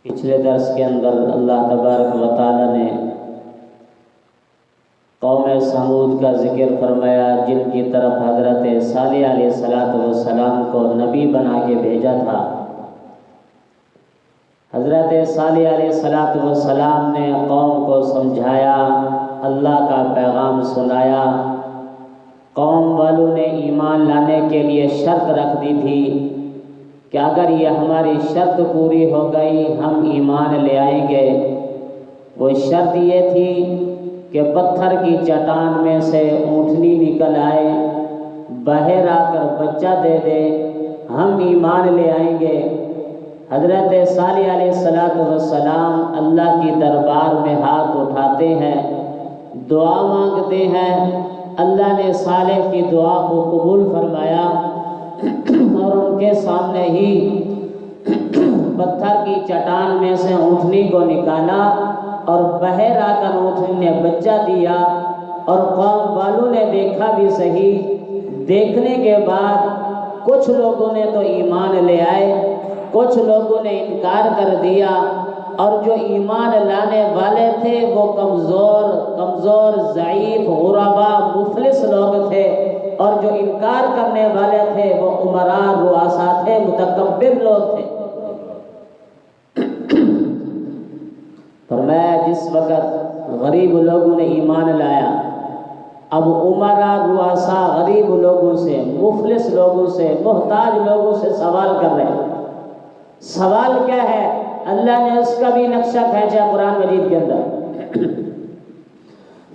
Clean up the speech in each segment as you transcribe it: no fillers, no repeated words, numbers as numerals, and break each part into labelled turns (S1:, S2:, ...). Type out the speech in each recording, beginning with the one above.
S1: پچھلے درس کے اندر اللہ تبارک و تعالی نے قوم سمود کا ذکر فرمایا، جن کی طرف حضرت صالح علیہ السلام کو نبی بنا کے بھیجا تھا۔ حضرت صالح علیہ السلام نے قوم کو سمجھایا، اللہ کا پیغام سنایا۔ قوم والوں نے ایمان لانے کے لیے شرط رکھ دی تھی کہ اگر یہ ہماری شرط پوری ہو گئی ہم ایمان لے آئیں گے۔ وہ شرط یہ تھی کہ پتھر کی چٹان میں سے اونٹنی نکل آئے، باہر آ کر بچہ دے دے، ہم ایمان لے آئیں گے۔ حضرت صالح علیہ السلام اللہ کی دربار میں ہاتھ اٹھاتے ہیں، دعا مانگتے ہیں۔ اللہ نے صالح کی دعا کو قبول فرمایا اور ان کے سامنے ہی پتھر کی چٹان میں سے اونٹنی کو نکالا اور باہر آ کر اونٹنی نے بچہ دیا، اور قوم والوں نے دیکھا بھی صحیح۔ دیکھنے کے بعد کچھ لوگوں نے تو ایمان لے آئے، کچھ لوگوں نے انکار کر دیا، اور جو ایمان لانے والے تھے وہ کمزور ضعیف غربا مفلس لوگ تھے، اور جو انکار کرنے والے تھے وہ امراء رؤساء تھے، متکبر لوگ تھے۔ فرمایا جس وقت غریب لوگوں نے ایمان لایا، اب امراء رؤساء غریب لوگوں سے، مفلس لوگوں سے، محتاج لوگوں سے سوال کر رہے ہیں۔ سوال کیا ہے؟ اللہ نے اس کا بھی نقشہ کھینچا قرآن مجید کے اندر۔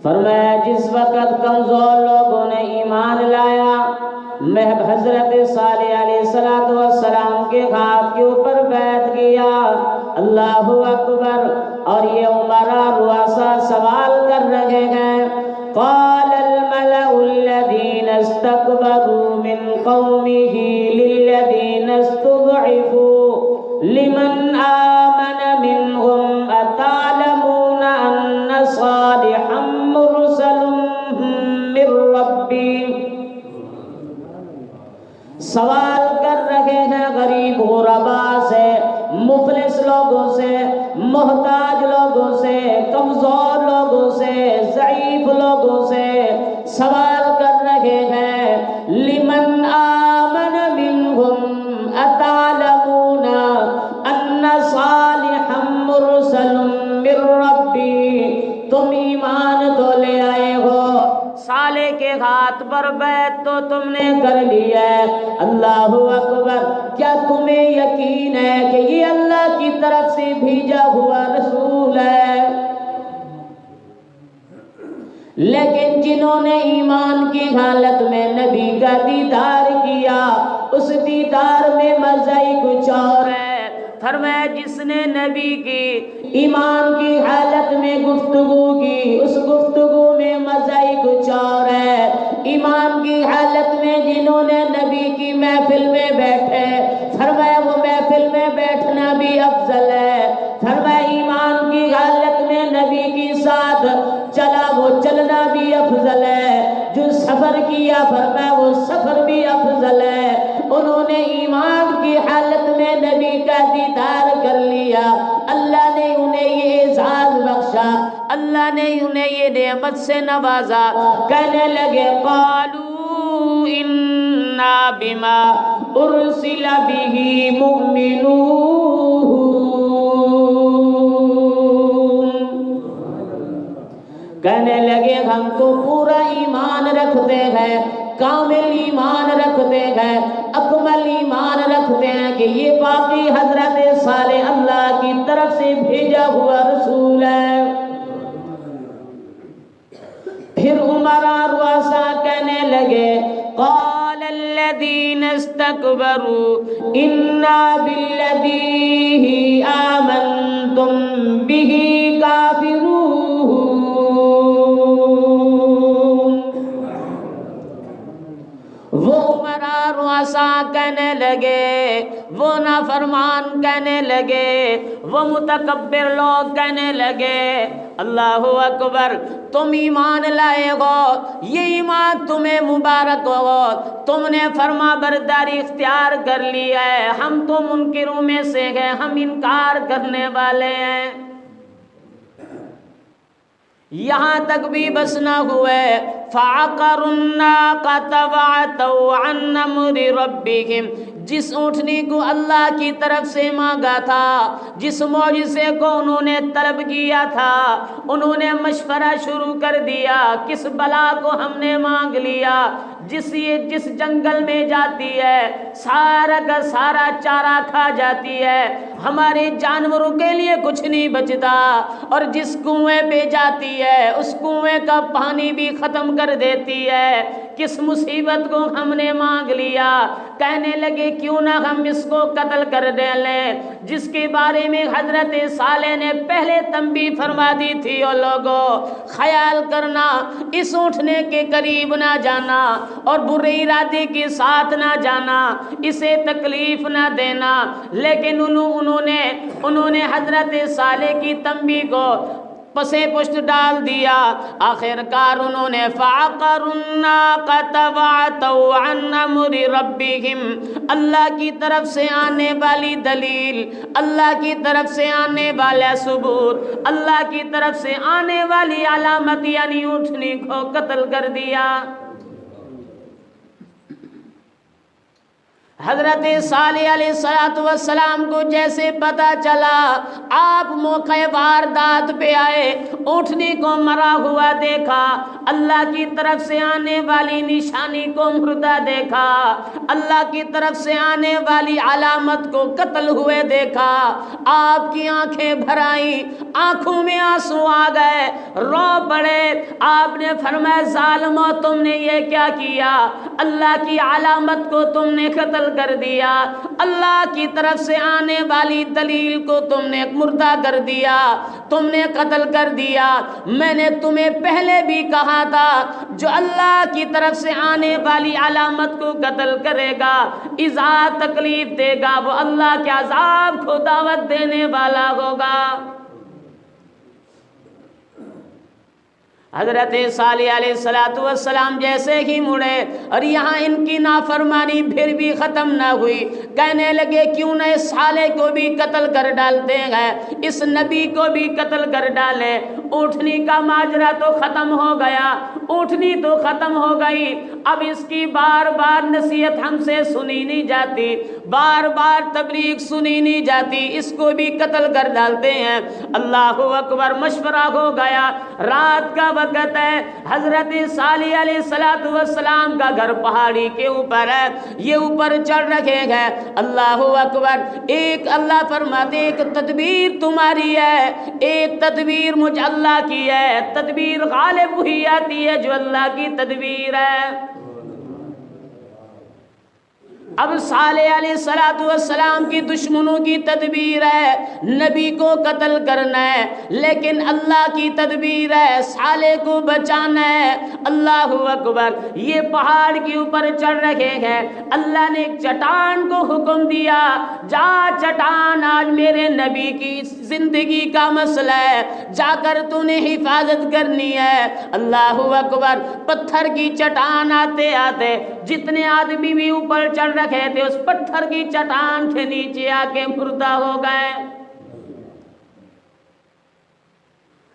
S1: فرمایا جس وقت کمزور لوگوں نے ایمان لایا، محب حضرت صالح علیہ السلام کے ہاتھ کے اوپر بیعت کیا، اللہ اکبر، اور یہ امراء رؤساء سوال کر رہے ہیں۔ قال الملأ الذين استكبروا من قومه للذين استضعفوا لمن آمن منهم أتعلمون أن صالحا مرسل من ربي۔ سوال کر رہے ہیں غریب غربا سے، مفلس لوگوں سے، محتاج لوگوں سے، کمزور لوگوں سے، ضعیف لوگوں سے سوال کر رہے ہیں۔ لمن آمن منهم أتعلمون أن صالحا مرسل من ربي۔ تم ایمان تو لے آئے ہو، صالح کے ہاتھ پر بیعت تو تم نے کر لی ہے، اللہ اکبر، کیا تمہیں یقین ہے کہ یہ اللہ کی طرف سے بھیجا ہوا رسول ہے؟ لیکن جنہوں نے ایمان کی حالت میں نبی کا دیدار کیا، اس دیدار میں مزہ ہی کچھ اور ہے۔ فرمایا جس نے نبی کی ایمان کی حالت میں گفتگو کی، اس گفتگو میں مزہ ہی کچھ اور ہے۔ ایمان کی حالت میں جنہوں نے نبی کی محفل میں بیٹھے، فرمایا وہ محفل میں بیٹھنا بھی افضل ہے۔ فرمایا ایمان کی حالت میں نبی کے ساتھ چلا وہ چلنا بھی افضل ہے۔ جو سفر کیا فرمایا وہ سفر بھی افضل ہے۔ انہوں نے ایمان کی حالت میں نبی کا دیدار کر لیا، اللہ نے انہیں یہ اعزاز بخشا، اللہ نے انہیں یہ نعمت سے نوازا۔ کہنے لگے قالوا انا بما ارسل به مؤمنون۔ کہنے لگے ہم تو پورا ایمان رکھتے ہیں، کامل ایمان رکھتے ہیں، اکمل ایمان رکھتے ہیں کہ یہ باقی حضرت صالح اللہ کی طرف سے بھیجا ہوا رسول ہے۔ پھر امراء رؤساء کہنے لگے قال الذين استكبروا انا بالذي آمنتم به كافرون۔ وہ امراء رؤساء کہنے لگے وہ نافرمان کہنے لگے، وہ متکبر لوگ کہنے لگے اللہ اکبر، تم ایمان لائے ہو، یہ ایمان تمہیں مبارک ہو، تم نے فرما برداری اختیار کر لی ہے، ہم تو منکروں میں سے ہیں، ہم انکار کرنے والے ہیں۔ یہاں تک بھی بس نہ ہوئے، فَعَقَرُوا النَّاقَةَ وَعَتَوْا عَنْ أَمْرِ رَبِّهِمْ، جس اونٹنی کو اللہ کی طرف سے مانگا تھا، جس معجزے کو انہوں نے طلب کیا تھا، انہوں نے مشورہ شروع کر دیا، کس بلا کو ہم نے مانگ لیا، جس جنگل میں جاتی ہے سارا کا سارا چارہ کھا جاتی ہے، ہمارے جانوروں کے لیے کچھ نہیں بچتا، اور جس کنویں پہ جاتی ہے اس کنویں کا پانی بھی ختم کر دیتی ہے، کس مصیبت کو ہم نے مانگ لیا۔ کہنے لگے کیوں نہ ہم اس کو قتل کر ڈالیں، جس کے بارے میں حضرت صالح نے پہلے تنبیہ فرما دی تھی، او لوگو خیال کرنا، اس اونٹنے کے قریب نہ جانا اور برے ارادے کے ساتھ نہ جانا، اسے تکلیف نہ دینا، لیکن انہوں نے حضرت صالح کی تنبیہ کو پسے پشت ڈال دیا۔ آخر کار انہوں نے فَعَقَرُوا النَّاقَةَ وَعَتَوْا عَنْ أَمْرِ رَبِّهِمْ، اللہ کی طرف سے آنے والی دلیل، اللہ کی طرف سے آنے والا ثبوت، اللہ کی طرف سے آنے والی علامت یعنی اونٹنی کو قتل کر دیا۔ حضرت صالح علیہ السلام کو جیسے پتا چلا، آپ موقع واردات پہ آئے، اونٹنی کو مرا ہوا دیکھا، اللہ کی طرف سے آنے والی نشانی کو مردہ دیکھا، اللہ کی طرف سے آنے والی علامت کو قتل ہوئے دیکھا، آپ کی آنکھیں بھر آئیں، آنکھوں میں آنسو آ گئے، رو پڑے۔ آپ نے فرمایا ظالمو تم نے یہ کیا کیا، اللہ کی علامت کو تم نے قتل کر دیا، اللہ کی طرف سے آنے والی دلیل کو تم نے مردہ کر دیا، تم نے قتل کر دیا۔ میں نے تمہیں پہلے بھی کہا تھا جو اللہ کی طرف سے آنے والی علامت کو قتل کرے گا، ایذا تکلیف دے گا، وہ اللہ کے عذاب کو دعوت دینے والا ہوگا۔ حضرت صالح علیہ السلام جیسے ہی مڑے اور یہاں ان کی نافرمانی پھر بھی ختم نہ ہوئی، کہنے لگے کیوں نہ اس صالح کو بھی قتل کر ڈالتے ہیں، اس نبی کو بھی قتل کر ڈالے۔ اونٹنی کا ماجرا تو ختم ہو گیا، اونٹنی تو ختم ہو گئی، اب اس کی بار بار نصیحت ہم سے سنی نہیں جاتی، بار بار تبلیغ سنی نہیں جاتی، اس کو بھی قتل کر ڈالتے ہیں۔ اللہ اکبر، مشورہ ہو گیا، رات کا وقت ہے، حضرت صالح علیہ السلام کا گھر پہاڑی کے اوپر ہے، یہ اوپر چڑھ رکھے ہیں۔ اللہ اکبر، ایک اللہ فرماتے ایک تدبیر تمہاری ہے، ایک تدبیر مجھ اللہ کی ہے، تدبیر غالب ہوئی آتی ہے جو اللہ کی تدبیر ہے۔ اب صالح علیہ السلام کی دشمنوں کی تدبیر ہے نبی کو قتل کرنا ہے، لیکن اللہ کی تدبیر ہے صالح کو بچانا ہے۔ اللہ اکبر، یہ پہاڑ کے اوپر چڑھ رکھے ہیں، اللہ نے ایک چٹان کو حکم دیا، جا چٹان آج میرے نبی کی زندگی کا مسئلہ ہے، جا کر تو نے حفاظت کرنی ہے۔ اللہ اکبر، پتھر کی چٹان آتے آتے جتنے آدمی بھی اوپر چڑھ رکھے تھے اس پتھر کی چٹان کے نیچے آ کے مردہ ہو گئے۔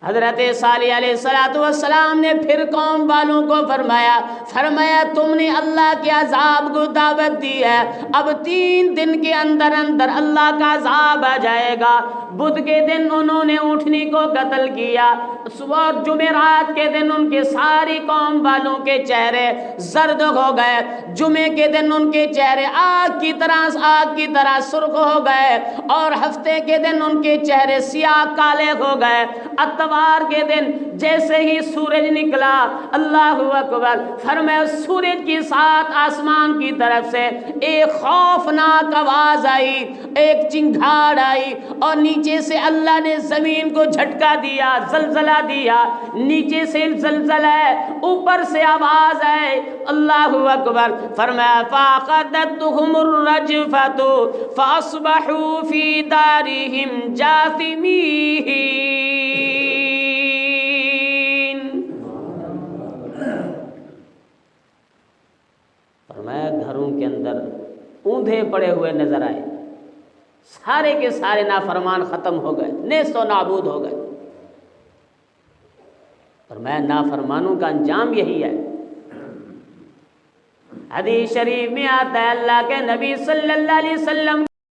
S1: حضرت صالح علیہ السلام نے پھر قوم والوں کو فرمایا تم نے اللہ کے عذاب کو دعوت دی ہے، اب 3 دن کے اندر اندر اللہ کا عذاب آ جائے گا۔ بدھ کے دن انہوں نے اونٹنی کو قتل کیا، صبح جمعرات کے دن ان کے ساری قوم والوں کے چہرے زرد ہو گئے، جمعے کے دن ان کے چہرے آگ کی طرح سرخ ہو گئے، اور ہفتے کے دن ان کے چہرے سیاہ کالے ہو گئے۔ اتوار کے دن جیسے ہی سورج نکلا، اللہ اکبر، فرمایا سورج کے ساتھ آسمان کی طرف سے ایک خوفناک آواز آئی، ایک چنگھاڑ آئی، اور نیچے سے اللہ نے زمین کو جھٹکا دیا، زلزلہ دیا، نیچے سے زلزلہ ہے، اوپر سے آواز ہے، اللہ اکبر، فرمایا فَأَخَذَتْهُمُ الرَّجْفَةُ فَأَصْبَحُوا فِي دَارِهِمْ جَاثِمِينَ۔ فرمایا گھروں کے اندر اوندھے پڑے ہوئے نظر آئے، سارے کے سارے نافرمان ختم ہو گئے، نیست و نابود ہو گئے۔ فرمایا نافرمانوں کا انجام یہی ہے۔ حدیث شریف میں آتا ہے اللہ کے نبی صلی اللہ علیہ وسلم